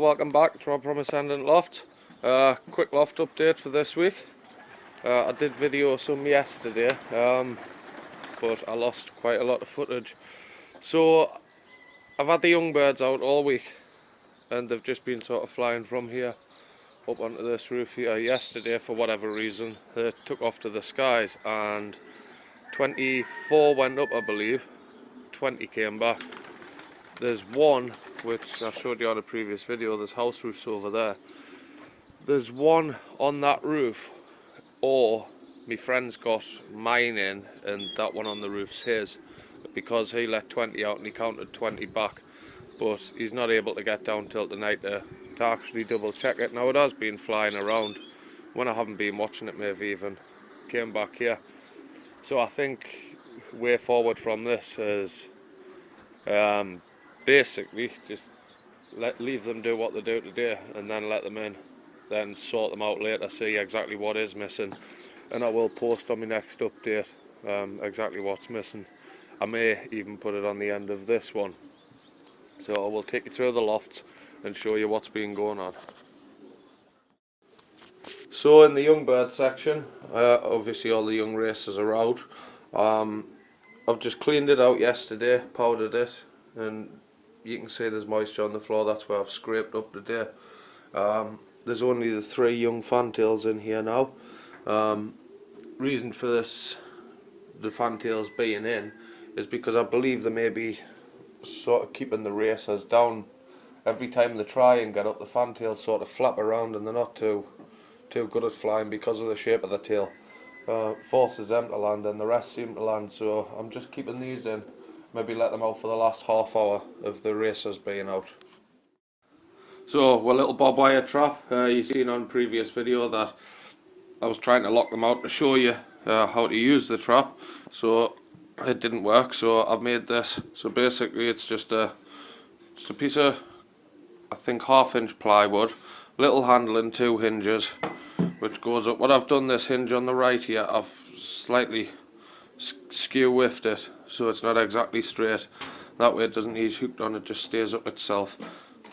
welcome back to our Promised Ending Loft. Quick loft update for this week. I did video some yesterday, but I lost quite a lot of footage. So I've had the young birds out all week, and they've just been sort of flying from here up onto this roof here. Yesterday, for whatever reason, they took off to the skies, and 24 went up, I believe. 20 came back. There's one, which I showed you on a previous video, there's house roofs over there. There's one on that roof, or my friend's got mine in and that one on the roof's his, because he let 20 out and he counted 20 back, but he's not able to get down till tonight to actually double check it. Now it has been flying around. When I haven't been watching it, maybe even came back here. So I think way forward from this is basically just leave them do what they do today, and then let them in, then sort them out later, see exactly what is missing, and I will post on my next update exactly what's missing. I may even put it on the end of this one, so I will take you through the lofts and show you what's been going on. So in the young bird section, obviously all the young racers are out. I've just cleaned it out yesterday, powdered it, and you can see there's moisture on the floor. That's where I've scraped up today. There's only the 3 young fantails in here now. Reason for this, the fantails being in, is because I believe they may be sort of keeping the racers down. Every time they try and get up, the fantails sort of flap around and they're not too good at flying because of the shape of the tail. Forces them to land and the rest seem to land, so I'm just keeping these in. Maybe let them out for the last half hour of the racers being out. So, a little bob wire trap. You've seen on previous video that I was trying to lock them out to show you how to use the trap. So it didn't work, so I've made this. So basically it's just a piece of, I think, 1/2 inch plywood, little handle and 2 hinges, which goes up. What I've done, this hinge on the right here, I've slightly skew whiffed it so it's not exactly straight. That way it doesn't need hooked on, it just stays up itself.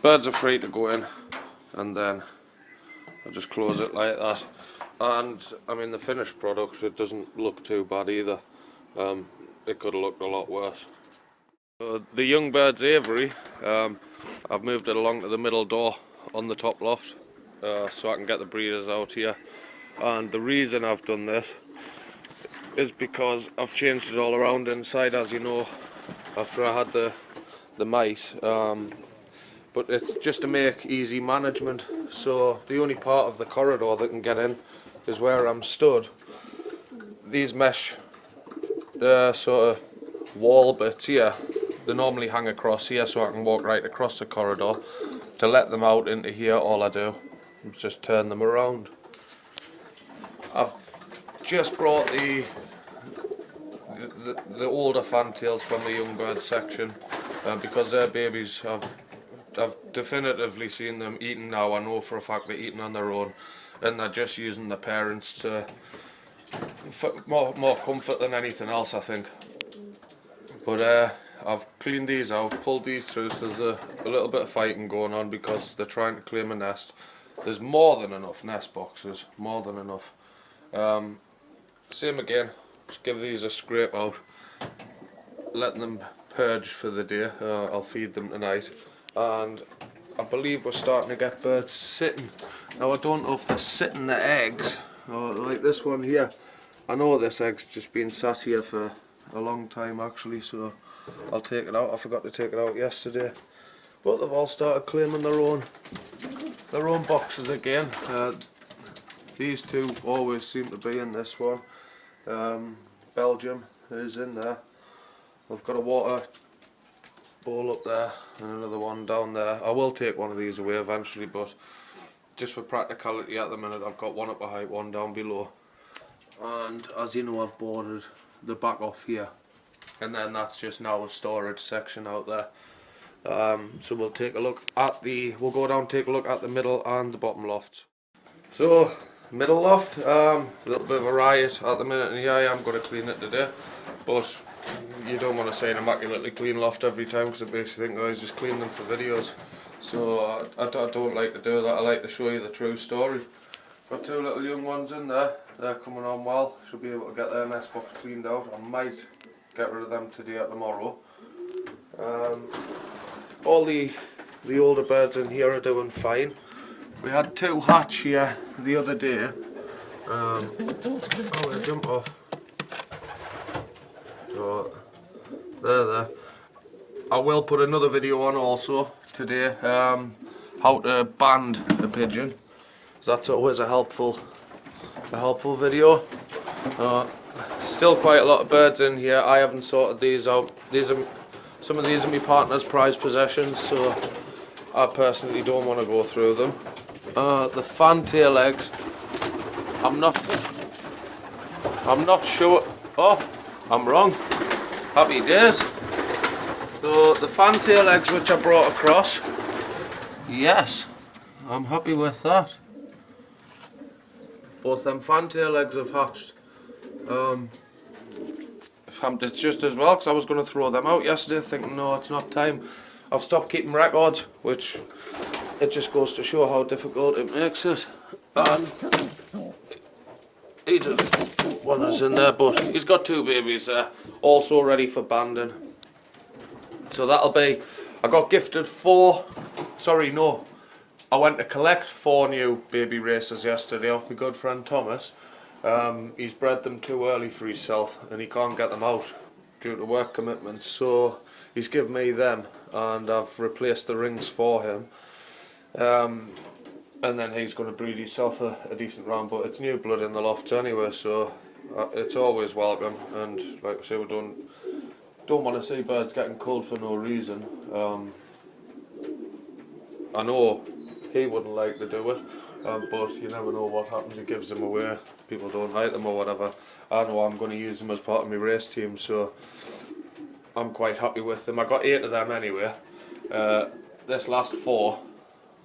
Birds are free to go in, and then I just close it like that. And I mean, the finished product, it doesn't look too bad either. It could have looked a lot worse. The young bird's aviary, I've moved it along to the middle door on the top loft, so I can get the breeders out here. And the reason I've done this is because I've changed it all around inside, as you know, after I had the mice. But it's just to make easy management. So the only part of the corridor that can get in is where I'm stood. These mesh sort of wall bits here, they normally hang across here, so I can walk right across the corridor. To let them out into here, all I do is just turn them around. I've just brought the older fantails from the young bird section, because their babies, I've definitively seen them eating now. I know for a fact they're eating on their own, and they're just using the parents for more comfort than anything else, I think. But I've cleaned these out, pulled these through, so there's a little bit of fighting going on because they're trying to claim a nest. There's more than enough nest boxes, more than enough. Same again, just give these a scrape out, letting them purge for the day. I'll feed them tonight, and I believe we're starting to get birds sitting. Now I don't know if they're sitting their eggs, or like this one here. I know this egg's just been sat here for a long time actually, so I'll take it out. I forgot to take it out yesterday, but they've all started claiming their own boxes again. These 2 always seem to be in this one. Belgium is in there. I've got a water bowl up there and another one down there. I will take one of these away eventually, but just for practicality at the minute I've got one up a height, one down below. And as you know, I've boarded the back off here, and then that's just now a storage section out there. So we'll take a look at we'll go down and take a look at the middle and the bottom lofts. So middle loft, a little bit of a riot at the minute, and yeah, I am going to clean it today, but you don't want to say an immaculately clean loft every time, because it makes you think, oh, he's just cleaning them for videos. So I don't like to do that. I like to show you the true story. Got two little young ones in there. They're coming on well. Should be able to get their nest box cleaned out. I might get rid of them today or tomorrow. All the older birds in here are doing fine. We had two hatch here the other day. Oh, they jump off. So there. I will put another video on also today. How to band a pigeon. So that's always a helpful video. Still quite a lot of birds in here. I haven't sorted these out. Some of these are my partner's prized possessions, so I personally don't want to go through them. The fantail eggs, I'm not sure. Oh, I'm wrong. Happy days. So the fantail eggs which I brought across, yes, I'm happy with that. Both them fantail eggs have hatched. It's just as well, because I was going to throw them out yesterday thinking no, it's not time. I've stopped keeping records, which it just goes to show how difficult it makes it. And he just one is in there, but he's got two babies there, also ready for banding. So that'll be, I got gifted I went to collect 4 new baby racers yesterday off my good friend Thomas. He's bred them too early for himself and he can't get them out due to work commitments, so he's given me them and I've replaced the rings for him. And then he's going to breed himself a decent round, but it's new blood in the loft anyway, so it's always welcome. And like I say, we don't want to see birds getting culled for no reason. I know he wouldn't like to do it, but you never know what happens. He gives them away, people don't like them or whatever. I know I'm going to use them as part of my race team, so I'm quite happy with them. I got 8 of them anyway. This last 4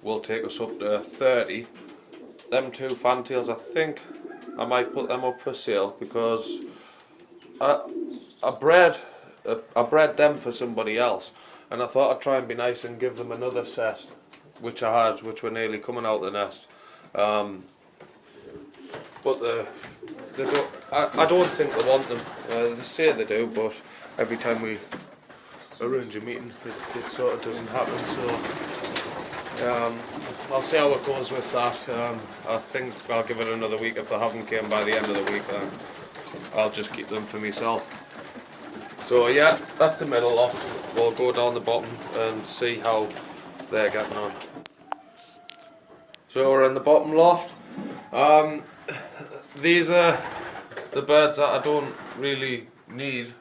will take us up to 30. Them 2 fantails, I think I might put them up for sale, because I bred them for somebody else, and I thought I'd try and be nice and give them another set, which I had, which were nearly coming out the nest. But I don't think they want them. They say they do, but every time we arrange a meeting, it sort of doesn't happen. So I'll see how it goes with that. I think I'll give it another week. If they haven't came by the end of the week, then I'll just keep them for myself. So yeah, that's the middle loft. We'll go down the bottom and see how they're getting on. So we're in the bottom loft. These are the birds that I don't really need.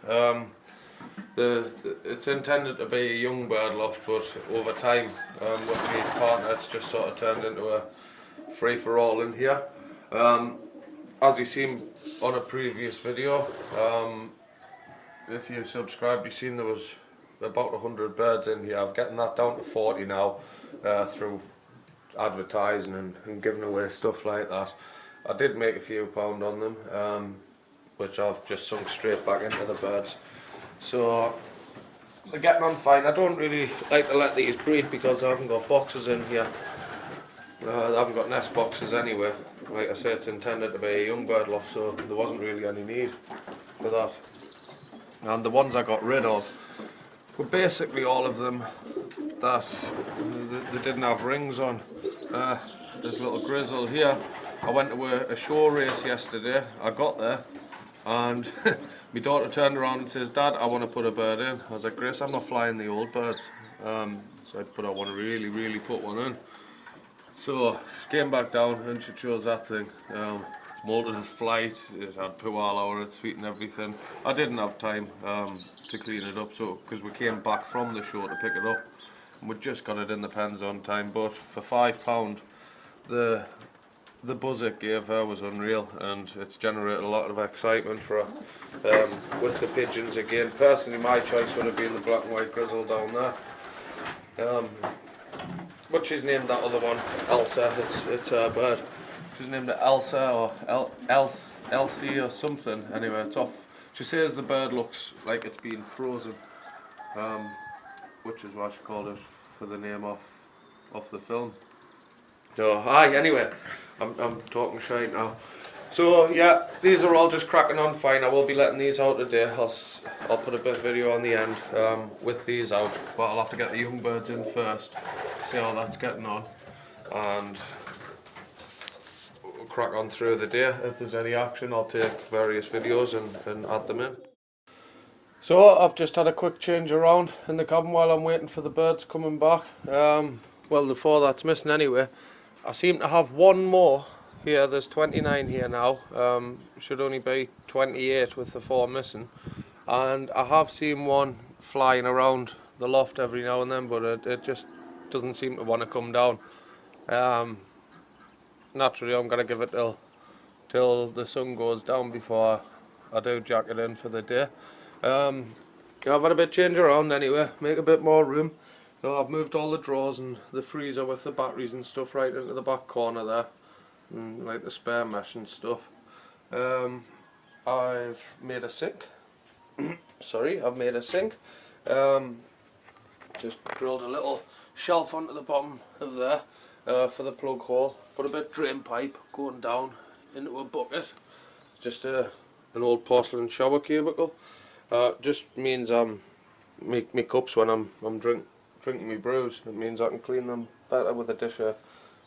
It's intended to be a young bird loft, but over time, with my partner, it's just sort of turned into a free-for-all in here. As you seen on a previous video, if you subscribed, you've seen there was about 100 birds in here. I'm getting that down to 40 now, through advertising and giving away stuff like that. I did make a few pound on them, which I've just sunk straight back into the birds. So they're getting on fine. I don't really like to let these breed because I haven't got boxes in here. I haven't got nest boxes anyway. Like I say, it's intended to be a young bird loft, so there wasn't really any need for that. And the ones I got rid of were basically all of them that they didn't have rings on. This little grizzle here, I went to a show race yesterday. I got there and my daughter turned around and says, "Dad, I want to put a bird in." I was like, "Grace, I'm not flying the old birds." So I want to really put one in. So she came back down and she chose that thing. Molted in flight, it had poo all over its feet and everything. I didn't have time to clean it up, so because we came back from the show to pick it up, and we just got it in the pens on time. But for £5, the buzz it gave her was unreal, and it's generated a lot of excitement for her. With the pigeons again, personally my choice would have been the black and white grizzle down there. But she's named that other one Elsa. It's her bird. She's named it Elsa or Elsie or something. Anyway, it's off. She says the bird looks like it's been frozen, which is what she called it for the name of off the film. So aye, anyway, I'm talking shite now. So yeah, these are all just cracking on fine. I will be letting these out today. I'll put a bit of video on the end with these out, but I'll have to get the young birds in first, see how that's getting on, and we'll crack on through the day. If there's any action, I'll take various videos and add them in. So I've just had a quick change around in the cabin while I'm waiting for the birds coming back. Well, the 4 that's missing anyway. I seem to have one more here. There's 29 here now. Should only be 28 with the 4 missing. And I have seen one flying around the loft every now and then, but it just doesn't seem to want to come down. Naturally, I'm going to give it till the sun goes down before I do jack it in for the day. I've had a bit change around anyway, make a bit more room. So I've moved all the drawers and the freezer with the batteries and stuff right into the back corner there, and like the spare mesh and stuff. I've made a sink. Sorry, I've made a sink. Just drilled a little shelf onto the bottom of there for the plug hole. Put a bit of drain pipe going down into a bucket. Just an old porcelain shower cubicle. Just means my cups when I'm drinking my brews. It means I can clean them better with a dish of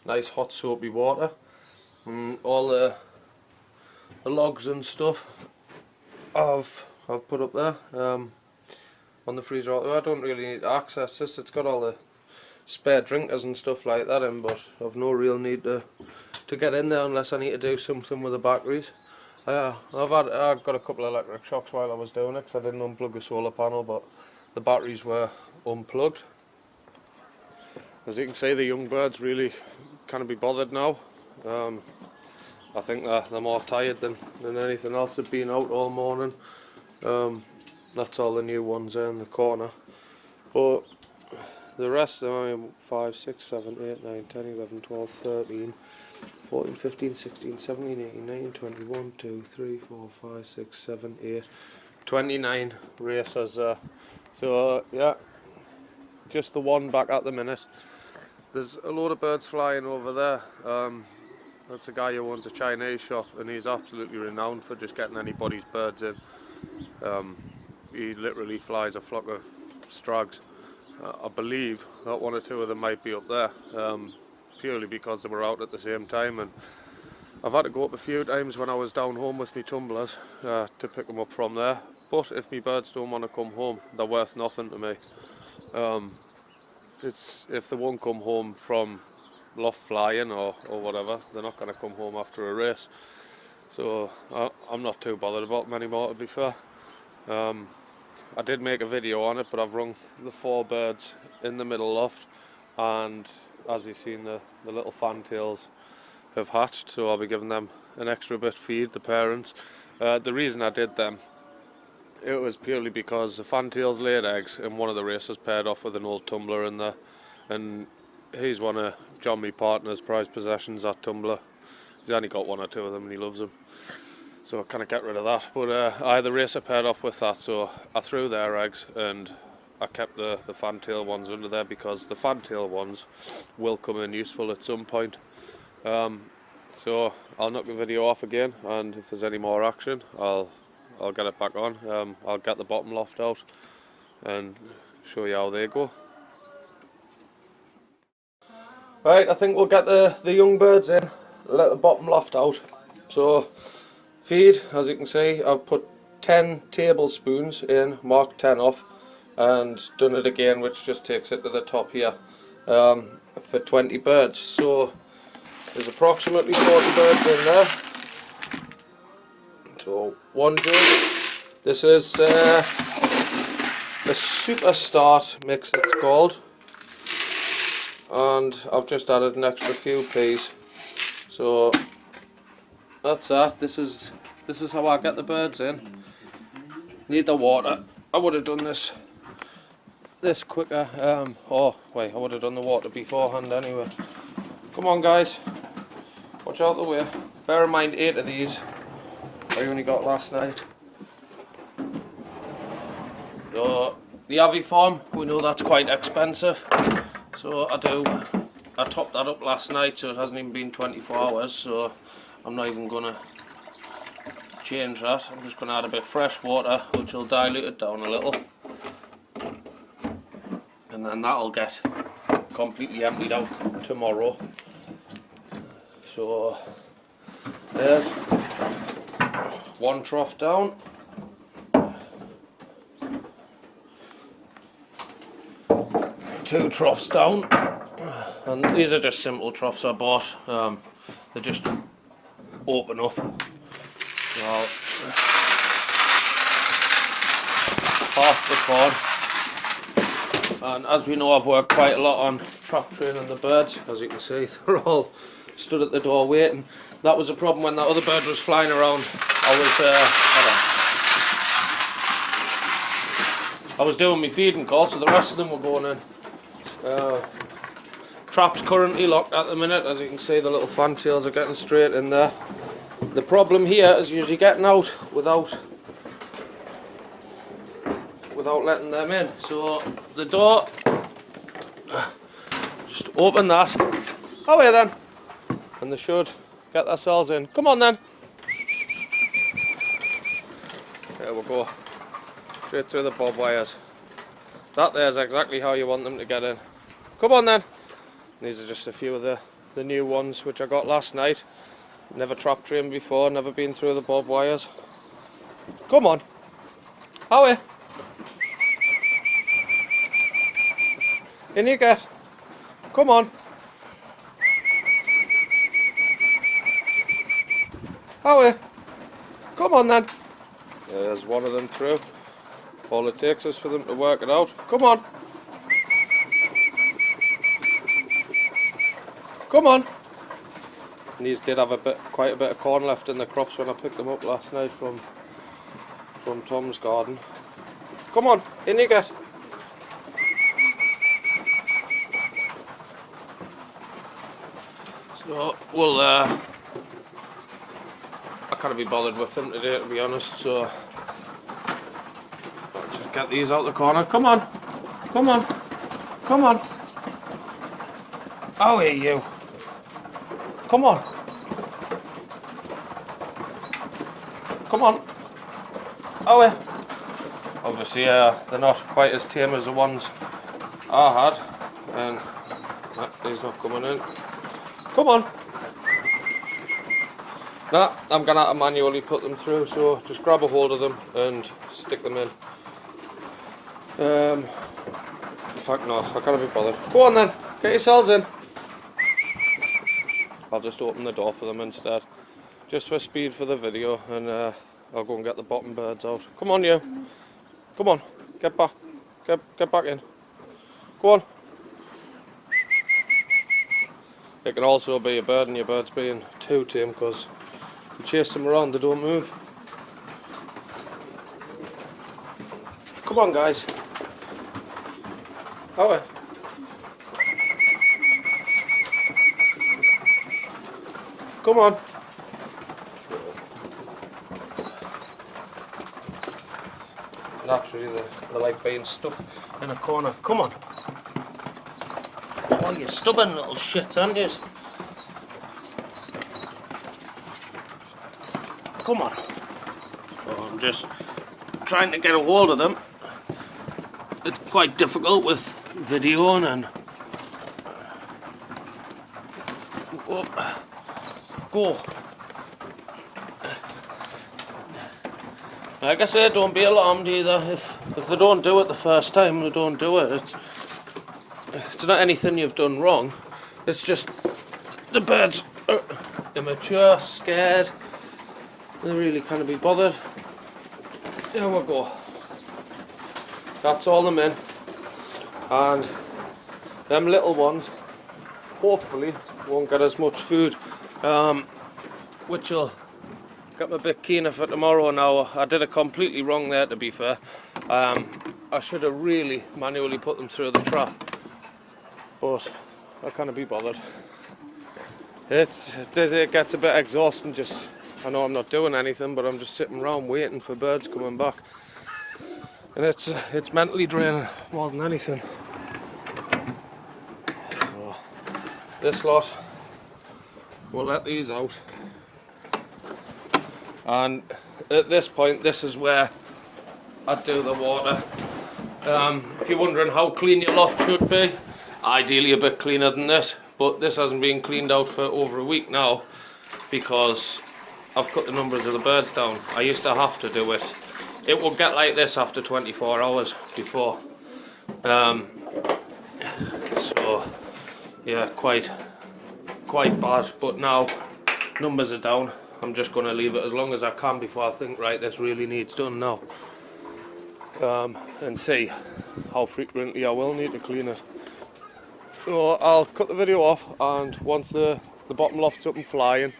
nice hot soapy water. All the logs and stuff I've put up there on the freezer. I don't really need to access this. It's got all the spare drinkers and stuff like that in, but I've no real need to get in there unless I need to do something with the batteries. I've got a couple of electric shocks while I was doing it, because I didn't unplug the solar panel, but the batteries were unplugged. As you can see, the young birds really can't be bothered now. I think they're more tired than anything else. They've been out all morning. That's all the new ones there in the corner. But the rest, I mean, 5, 6, 7, 8, 9, 10, 11, 12, 13, 14, 15, 16, 17, 18, 19, 20, 1, 2, 3, 4, 5, 6, 7, 8, 29 racers there. So yeah, just the one back at the minute. There's a load of birds flying over there. That's a guy who owns a Chinese shop, and he's absolutely renowned for just getting anybody's birds in. He literally flies a flock of strags. I believe that 1 or 2 of them might be up there, purely because they were out at the same time, and I've had to go up a few times when I was down home with my tumblers to pick them up from there. But if my birds don't want to come home, they're worth nothing to me. If they won't come home from loft flying or whatever, they're not going to come home after a race. So I'm not too bothered about them anymore, to be fair. I did make a video on it, but I've rung the 4 birds in the middle loft, and as you've seen, the little fantails have hatched, so I'll be giving them an extra bit feed, the parents. The reason I did them, it was purely because the fantails laid eggs, and one of the racers paired off with an old tumbler in there, and he's one of John, my partner's prized possessions, that tumbler. He's only got 1 or 2 of them and he loves them. So I kind of get rid of that. But the racer paired off with that, so I threw their eggs and I kept the fantail ones under there, because the fantail ones will come in useful at some point. So I'll knock the video off again, and if there's any more action, I'll get it back on. I'll get the bottom loft out and show you how they go. Right, I think we'll get the young birds in, let the bottom loft out. So feed, as you can see, I've put 10 tablespoons in, marked 10 off, and done it again, which just takes it to the top here, for 20 birds. So there's approximately 40 birds in there. So 1 jug. This is a Super Start mix, it's called, and I've just added an extra few peas. So that's that. This is how I get the birds in. Need the water. I would have done this quicker. Oh wait, I would have done the water beforehand anyway. Come on guys, watch out the way. Bear in mind, 8 of these I only got last night. So the Aviform, we know that's quite expensive, so I do I topped that up last night, so it hasn't even been 24 hours, so I'm not even going to change that. I'm just going to add a bit of fresh water, which will dilute it down a little, and then that'll get completely emptied out tomorrow. So there's one trough down. Two troughs down, and these are just simple troughs I bought. They just open up. Well, half the cord, and as we know, I've worked quite a lot on trap training the birds. As you can see, they're all stood at the door waiting. That was a problem when that other bird was flying around. I was doing my feeding call, so the rest of them were going in. Trap's currently locked at the minute. As you can see, the little fantails are getting straight in there. The problem here is usually getting out without letting them in. So the door, just open that. Oh yeah then, and they should get themselves in. Come on then. There we go. Straight through the bob wires. That there's exactly how you want them to get in. Come on then. These are just a few of the new ones which I got last night. Never trap trained before, never been through the bob wires. Come on. Howie. In you get. Come on. Howie. Come on then. There's one of them through. All it takes is for them to work it out. Come on. Come on. And these did have quite a bit of corn left in the crops when I picked them up last night from Tom's garden. Come on, in you get. So we'll I can't be bothered with them today, to be honest, so just get these out the corner. Come on. Come on. Come on. Oh, here you. Come on. Come on. Oh, yeah. Obviously, they're not quite as tame as the ones I had. And he's not coming in. Come on. Nah, I'm going to have to manually put them through, so just grab a hold of them and stick them in. In fact, no, I can't be bothered. Go on then, get yourselves in. I'll just open the door for them instead, just for speed for the video, and I'll go and get the bottom birds out. Come on, you. Come on, get back. Get back in. Go on. It can also be a bird and your bird's being too tame, because you chase them around, they don't move. Come on, guys. Oh, come on. Naturally, they like being stuck in a corner. Come on. Oh, you stubborn little shit, aren't you? Come on. So I'm just trying to get a hold of them. It's quite difficult with videoing and go. Like I said, don't be alarmed either. If they don't do it the first time, they don't do it. It's not anything you've done wrong. It's just the birds are immature, scared. They really can't be bothered. There we go. That's all them in. And them little ones hopefully won't get as much food, which will get me a bit keener for tomorrow. Now, I did it completely wrong there, to be fair. I should have really manually put them through the trap, but I can't be bothered. It gets a bit exhausting. Just, I know I'm not doing anything, but I'm just sitting around waiting for birds coming back, and it's mentally draining more than anything. So this lot. We'll let these out. And at this point, this is where I do the water. If you're wondering how clean your loft should be, ideally a bit cleaner than this, but this hasn't been cleaned out for over a week now because I've cut the numbers of the birds down. I used to have to do it. It will get like this after 24 hours before. So yeah, quite bad, but now numbers are down. I'm just going to leave it as long as I can before I think, right, this really needs done now. And see how frequently I will need to clean it. So I'll cut the video off, and once the bottom loft's up and flying,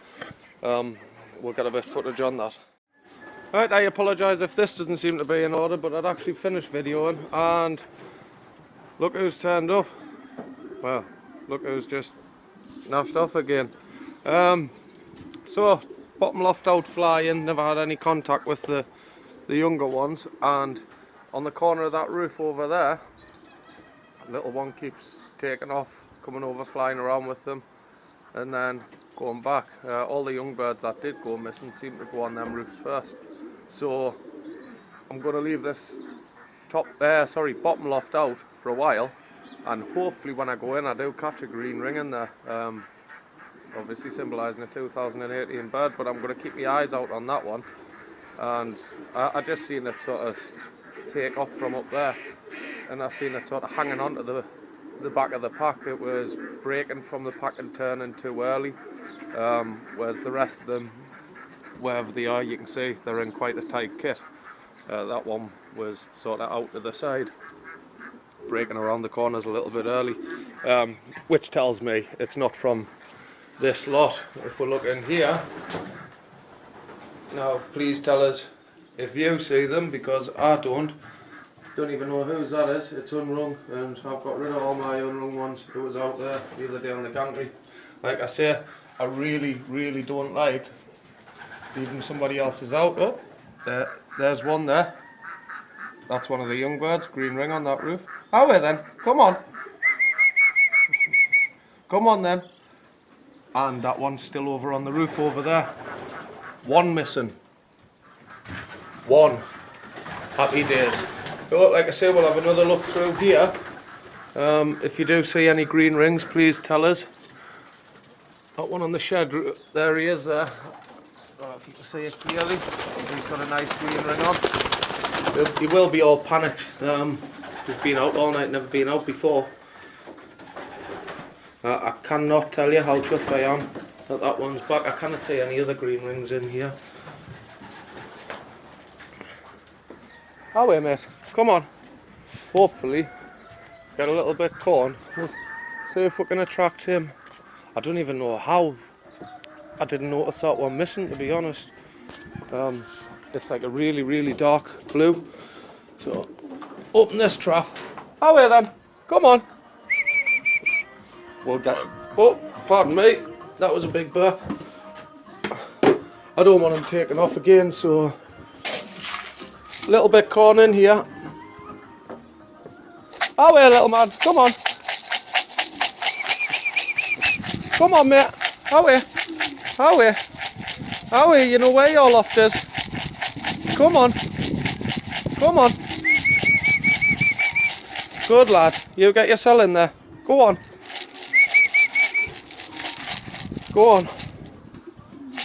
we'll get a bit of footage on that. Right, I apologise if this doesn't seem to be in order, but I'd actually finished videoing, and look who's turned up. Well, look who's just nashed off again. So bottom loft out flying, never had any contact with the younger ones, and on the corner of that roof over there, little one keeps taking off, coming over, flying around with them, and then going back. All the young birds that did go missing seem to go on them roofs first. So I'm going to leave this bottom loft out for a while, and hopefully when I go in I do catch a green ring in there. Obviously symbolising a 2018 bird, but I'm going to keep my eyes out on that one. And I just seen it sort of take off from up there, and I seen it sort of hanging on to the back of the pack. It was breaking from the pack and turning too early, whereas the rest of them, wherever they are, you can see they're in quite a tight kit. That one was sort of out to the side, breaking around the corners a little bit early, which tells me it's not from this lot. If we're looking here now, please tell us if you see them, because I don't even know whose that is. It's unrung, and I've got rid of all my unrung ones. It was out there the other day on the gantry. Like I say, I really don't like leaving somebody else's out. Oh, there's one there. That's one of the young birds, green ring on that roof. Oh, well then, come on. Come on then. And that one's still over on the roof over there. One missing. One. Happy days. So, like I say, we'll have another look through here. If you do see any green rings, please tell us. That one on the shed, there he is there. I don't know if you can see it clearly. He's got a nice green ring on. He will be all panicked. He's been out all night, never been out before. I cannot tell you how chuffed I am that one's back. I cannot see any other green rings in here. Oh wait, mate, come on. Hopefully get a little bit corn. We'll see if we can attract him. I don't even know how. I didn't notice that one missing, to be honest. It's like a really dark blue. So open this trap. Oh wait then, come on. We'll get him. Oh, pardon me, that was a big burp. I don't want him taken off again, so a little bit corn in here. Oh wait, little man, come on. Come on, mate. Away. Away. Away, you know where your loft is. Come on. Come on. Good lad. You get your cell in there. Go on. Go on.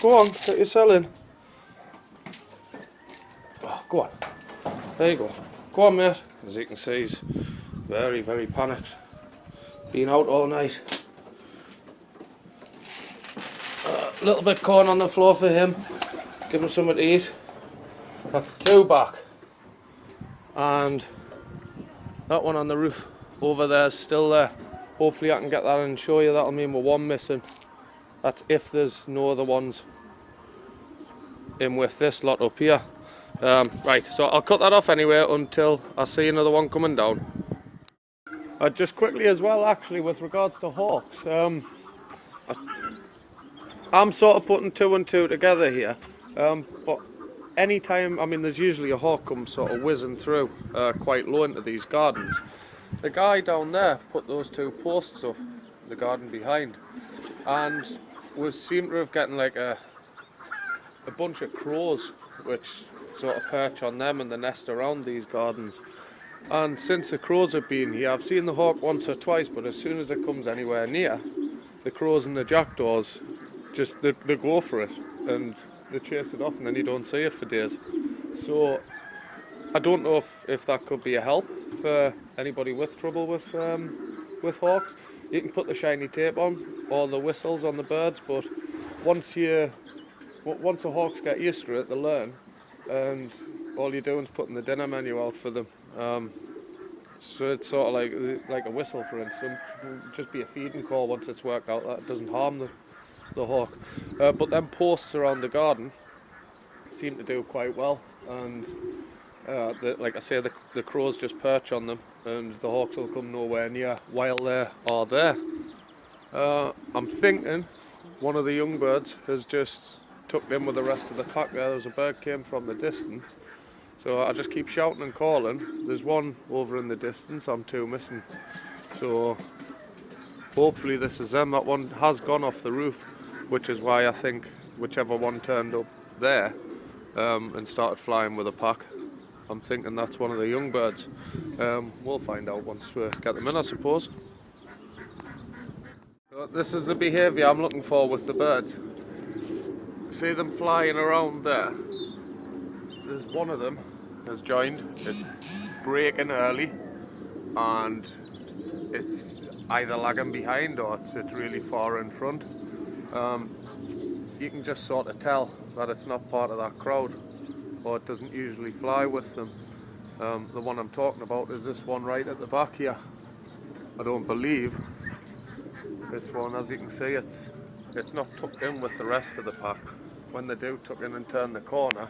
Go on, get your cell in. Oh, go on. There you go. Go on, mate. As you can see, he's very panicked. Been out all night. A little bit corn on the floor for him. Give him something to eat. That's two back. And that one on the roof over there is still there. Hopefully I can get that and show you. That'll mean we're one missing. That's if there's no other ones in with this lot up here. Right, so I'll cut that off anyway until I see another one coming down. Just quickly as well, actually, with regards to hawks, I'm sort of putting two and two together here, but anytime, I mean, there's usually a hawk comes sort of whizzing through quite low into these gardens. The guy down there put those two posts up the garden behind, and we seem to have gotten like a bunch of crows which sort of perch on them and the nest around these gardens. And since the crows have been here, I've seen the hawk once or twice, but as soon as it comes anywhere near, the crows and the jackdaws just they go for it and they chase it off, and then you don't see it for days. So I don't know if that could be a help for anybody with trouble with hawks. You can put the shiny tape on or the whistles on the birds, but once the hawks get used to it, they learn, and all you're doing is putting the dinner menu out for them. So it's sort of like a whistle, for instance. It'll just be a feeding call once it's worked out that it doesn't harm the hawk. But them posts around the garden seem to do quite well, and like I say, the crows just perch on them, and the hawks will come nowhere near while they are there. I'm thinking one of the young birds has just tucked in with the rest of the pack there. There's a bird came from the distance, so I just keep shouting and calling. There's one over in the distance, I'm two missing, so hopefully this is them. That one has gone off the roof, which is why I think whichever one turned up there and started flying with a pack, I'm thinking that's one of the young birds. We'll find out once we get them in, I suppose. So this is the behaviour I'm looking for with the birds. See them flying around there? There's one of them has joined. It's breaking early, and it's either lagging behind or it's really far in front. You can just sort of tell that it's not part of that crowd, or it doesn't usually fly with them. The one I'm talking about is this one right at the back here. I don't believe it's one. As you can see, it's not tucked in with the rest of the pack. When they do tuck in and turn the corner,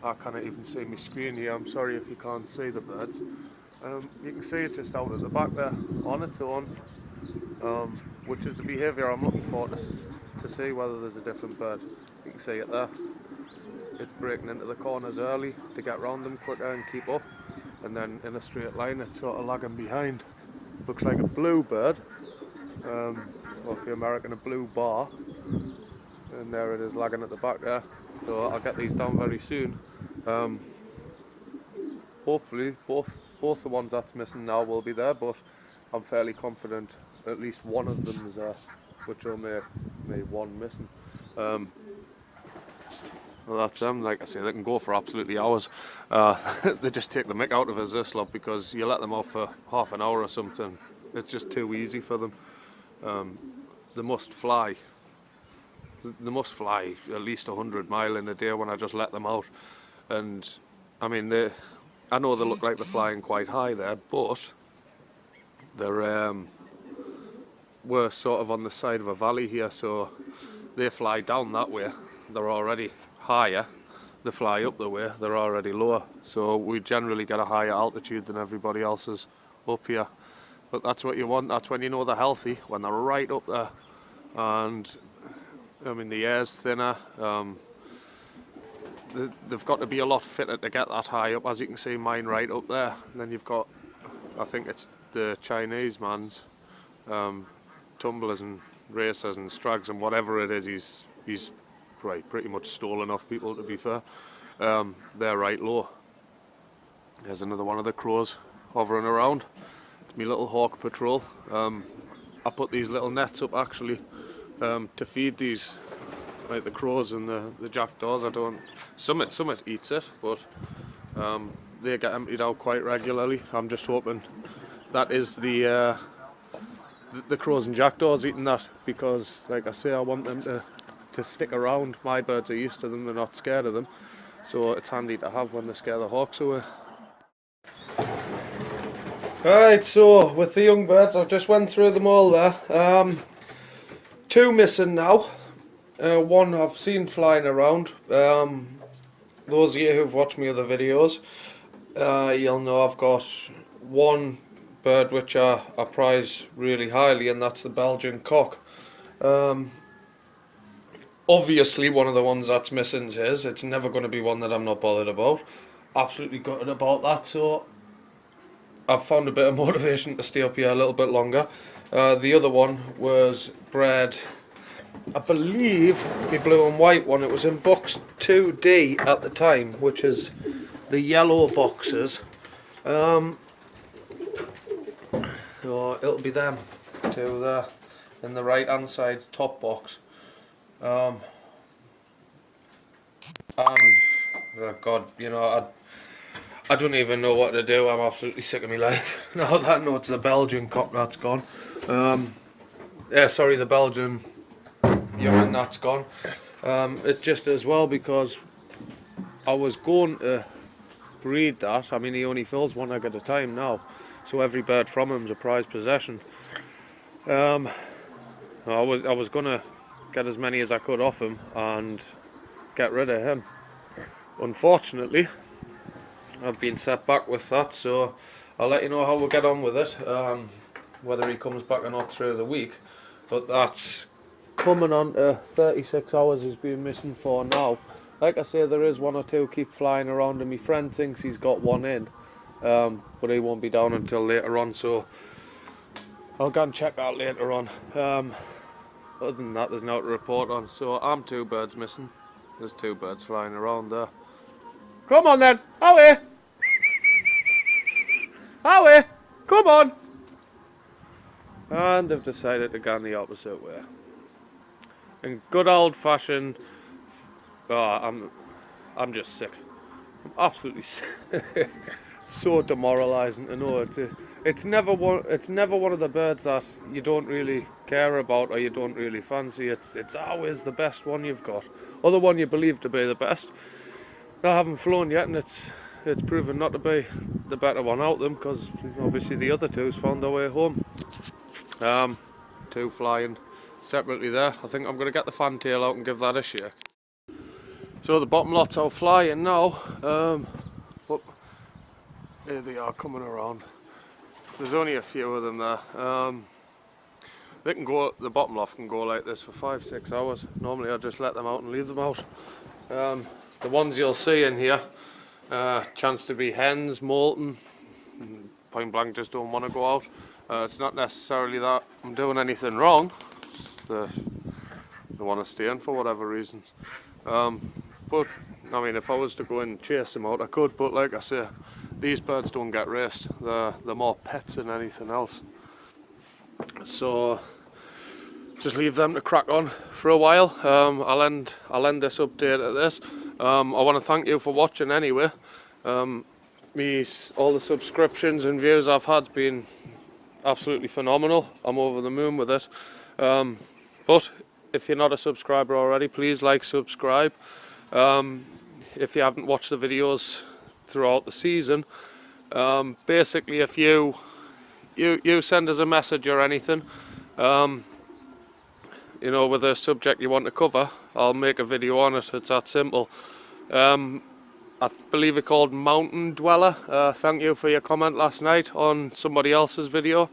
I can't even see my screen here. I'm sorry if you can't see the birds. You can see it just out at the back there on its own, which is the behaviour I'm looking for to see whether there's a different bird. You can see it there. It's breaking into the corners early to get round them quicker and keep up, and then in a straight line it's sort of lagging behind. Looks like a blue bird, or for the American, a blue bar, and there it is lagging at the back there. So I'll get these down very soon. Hopefully both the ones that's missing now will be there, but I'm fairly confident at least one of them is there, which will make one missing. Well, that's them. Like I say, they can go for absolutely hours. They just take the mick out of us, this lot, because you let them off for half an hour or something, it's just too easy for them. They must fly. They must fly at least 100 miles in a day when I just let them out. And I mean, I know they look like they're flying quite high there, but they're we're sort of on the side of a valley here, so they fly down that way. They're already higher. They fly up the way, they're already lower. So we generally get a higher altitude than everybody else's up here. But that's what you want. That's when you know they're healthy, when they're right up there. And I mean, the air's thinner. They've got to be a lot fitter to get that high up. As you can see, mine right up there. And then you've got, I think it's the Chinese man's, tumblers and racers and strags and whatever it is. He's pretty much stolen off people, to be fair. They're right low. There's another one of the crows hovering around. It's my little hawk patrol. I put these little nets up actually to feed these, like the crows and the jackdaws. Summit eats it, but they get emptied out quite regularly. I'm just hoping that is the crows and jackdaws eating that, because like I say, I want them to stick around. My birds are used to them, they're not scared of them, so it's handy to have when they scare the hawks away. Right, so with the young birds, I've just went through them all there. Two missing now. One I've seen flying around. Those of you who've watched my other videos, you'll know I've got one bird which I prize really highly, and that's the Belgian cock. Obviously one of the ones that's missing is his. It's never going to be one that I'm not bothered about. Absolutely gutted about that, so I've found a bit of motivation to stay up here a little bit longer. The other one was bred, I believe, the blue and white one. It was in box 2D at the time, which is the yellow boxes. So it'll be them two there in the right hand side top box. Oh God, you know, I don't even know what to do. I'm absolutely sick of my life. Now that I know it's the Belgian cock that's gone. Yeah, sorry, the Belgian young that's gone. It's just as well because I was going to breed that. I mean, he only fills one egg at a time now, so every bird from him's a prized possession. I was gonna get as many as I could off him and get rid of him. Unfortunately, I've been set back with that, so I'll let you know how we get on with it, whether he comes back or not through the week. But that's coming on to 36 hours he's been missing for now. Like I say, there is one or two keep flying around, and my friend thinks he's got one in, but he won't be down until later on, so I'll go and check out later on. Other than that, there's no to report on. So I'm 2 birds missing. There's 2 birds flying around there. Come on then, Howie! Howie! Come on! And they've decided to go in the opposite way. In good old fashioned, I'm just sick. I'm absolutely sick. So demoralising to know. It's never one of the birds that you don't really care about or you don't really fancy. It's always the best one you've got, or the one you believe to be the best. I haven't flown yet, and it's proven not to be the better one out of them, because obviously the other two's found their way home. 2 flying separately there. I think I'm going to get the fantail out and give that a shake. So the bottom lots are flying now, but here they are coming around. There's only a few of them there. They can go, the bottom loft can go like this for 5-6 hours. Normally I just let them out and leave them out. The ones you'll see in here, chance to be hens, molten, point blank just don't want to go out. It's not necessarily that I'm doing anything wrong, they want to stay in for whatever reason. But I mean, if I was to go and chase them out I could, but like I say, these birds don't get raced. They're more pets than anything else. So just leave them to crack on for a while. I'll end this update at this. I want to thank you for watching anyway. All the subscriptions and views I've had been absolutely phenomenal. I'm over the moon with it. But if you're not a subscriber already, please like, subscribe. If you haven't watched the videos throughout the season, basically if you send us a message or anything, you know, with a subject you want to cover, I'll make a video on it. It's that simple. I believe it called Mountain Dweller. Thank you for your comment last night on somebody else's video.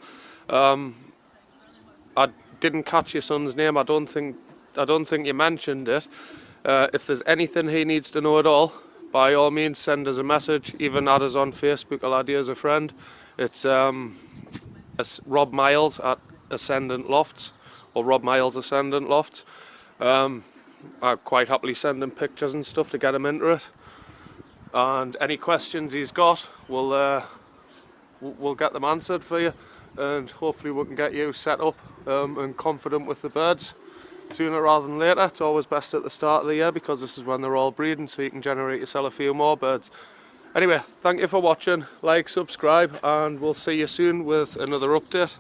I didn't catch your son's name. I don't think you mentioned it. If there's anything he needs to know at all, by all means send us a message. Even add us on Facebook. I'll add you as a friend. It's Rob Miles at Ascendant Lofts, or Rob Miles Ascendant Lofts. I quite happily send him pictures and stuff to get him into it. And any questions he's got, we'll get them answered for you, and hopefully we can get you set up and confident with the birds sooner rather than later. It's always best at the start of the year because this is when they're all breeding, so you can generate yourself a few more birds. Anyway, thank you for watching. Like, subscribe, and we'll see you soon with another update.